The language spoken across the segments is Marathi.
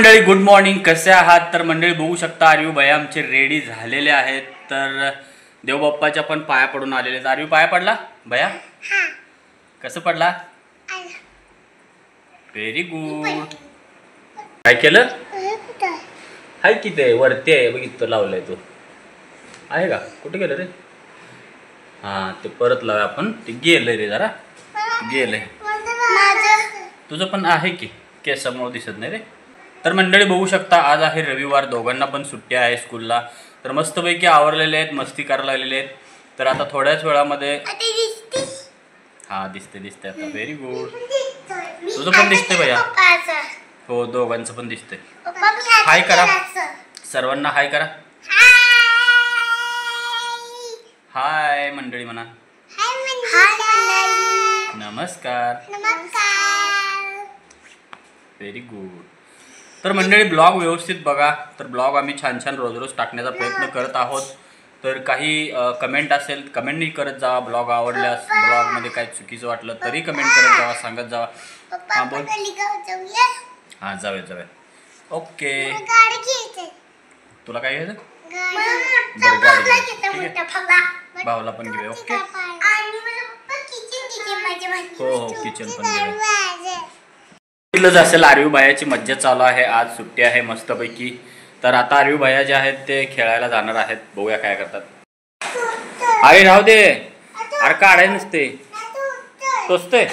मंडळी गुड मॉर्निंग, कसे आहात? तर मंडळी बघू शकता आरवी भैया आमचे रेडी झालेले आहेत. तर देवबाप्पाच्या पण पाया पडून आलेले आहेत. आरवी पाया पडला भैया? कसं पडला? Very good. काय केलं? हाय की ते वरती आहे बघितलं, लावलंय तो आहे का? कुठे गेलं रे? हां ते परत लावा आपण. ते गेलंय रे, जरा गेलंय. तुझं पण आहे की, केसामुळे दिसत नाही रे. तर मंडळी बघू शकता आज आहे रविवार, दोघांना पण सुट्टी आहे स्कूलला. तर मस्तपैकी आवरलेले आहेत, मस्ती करायला लागलेले आहेत. तर आता थोड्याच वेळामध्ये हां दिसते आता. Very good. तुझं पण दिसते भैया? हो दोघांचं पण दिसतंय. हाय करा सर्वांना, हाय करा. हाय मंडळी म्हणा. नमस्कार. Very good. तर मंडळी ब्लॉग व्यवस्थित बघा. तर ब्लॉग आम्ही छान छान रोज रोज टाकण्याचा प्रयत्न करत आहोत. तर काही कमेंट असेल कमेंटही करत जावा. ब्लॉग आवडल्यास, ब्लॉगमध्ये काही चुकीचं वाटलं तरी कमेंट करत जावा, सांगत जावा. हां बोल. हां जाऊया. ओके. तुला काय घ्यायचं? बरं गाडी ठीक आहे, भावला पण घेऊया. ओके हो किचन पण घेऊया. असेल आरवी भैयाची मज्जा चालू आहे. आज सुट्टी आहे मस्तपैकी. तर आता आरवी भैया जे आहेत ते खेळायला जाणार आहेत. बघूया काय करतात. अरे राहू दे, अरे काढाय नसते टोचते.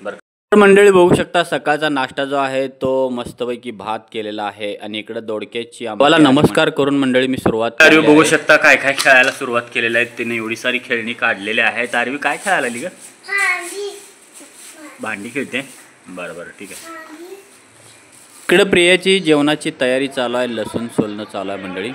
बरं मंडळी बघू शकता सकाळचा नाश्ता जो आहे तो मस्तपैकी भात केलेला आहे आणि इकडे दोडक्याची आम्हाला नमस्कार करून मंडळी मी सुरुवात. आरवी बघू शकता काय काय खेळायला सुरुवात केलेली आहे. तिने एवढी सारी खेळणी काढलेली आहेत. आरवी काय खेळायला लागली ग? भांडी खेळते. बरं ठीक आहे. इकडे प्रियाची जेवणाची तयारी चालू आहे, लसूण सोलणं चालू आहे मंडळी.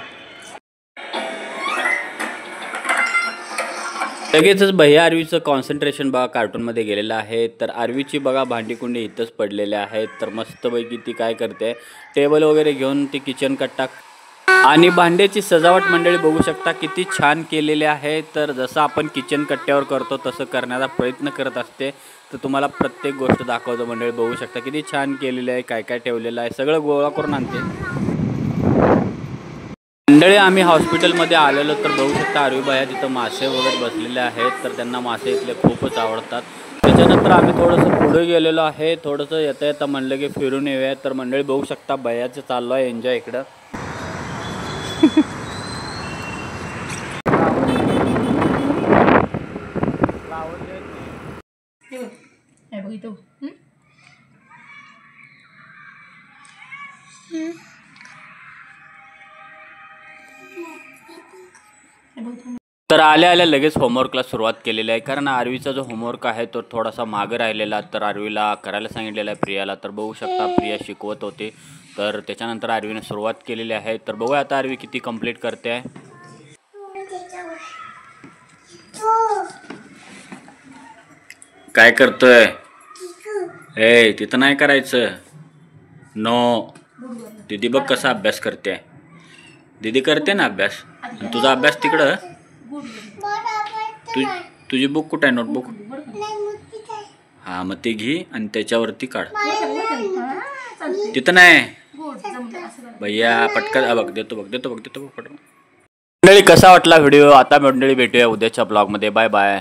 लगेचच भैया आरवीचं कॉन्सन्ट्रेशन बघा कार्टूनमध्ये गेलेलं आहे. तर आरवीची बघा भांडीकुंडी इथंच पडलेले आहेत. तर मस्तपैकी ती काय करते, टेबल वगैरे घेऊन ती किचन कट्टा आणि भांड्याची सजावट मंडळी बघू शकता किती छान केलेली आहे. तर जसं आपण किचन कट्ट्यावर करतो तसं करण्याचा प्रयत्न करत असते. तर तुम्हाला प्रत्येक गोष्ट दाखवतो मंडळी. बघू शकता किती छान केलेलं आहे, काय काय ठेवलेलं आहे, सगळं गोळा करून आणते मंडळी. आम्ही हॉस्पिटलमध्ये आलेलो तर बघू शकता आरवी भैया तिथं मासे वगैरे बसलेले आहेत. तर त्यांना मासे इथले खूपच आवडतात. त्याच्यानंतर आम्ही थोडंसं पुढे गेलेलो आहे. थोडंसं येता म्हणलं की फिरून येऊया. तर मंडळी बघू शकता भैयाचं चाललं आहे एन्जॉय इकडं. तर आल्या लगेच होमवर्कला सुरुवात केलेली आहे. कारण आरवीचा जो होमवर्क आहे तो थोडासा मागे राहिलेला. तर आरवीला करायला सांगितलेला आहे प्रियाला. तर बघू शकता प्रिया शिकवत होते. तर त्याच्यानंतर आरवीने सुरुवात केलेली आहे. तर बघूया आता आरवी किती कंप्लीट करते आहे. काय करतोय? ए तिथं नाही करायचं. नो. दीदी बघ कसा अभ्यास करते. दीदी करते ना अभ्यास. तुझा अभ्यास तिकडं. तुझी बुक कुठं आहे? नोटबुक. हां मग ते घे आणि त्याच्यावरती काढ. तिथं नाही भैया पटकन. बघ देतो पटकन. मंडळी कसा वाटला व्हिडिओ? आता मंडळी भेटूया उद्याच्या ब्लॉगमध्ये. Bye bye.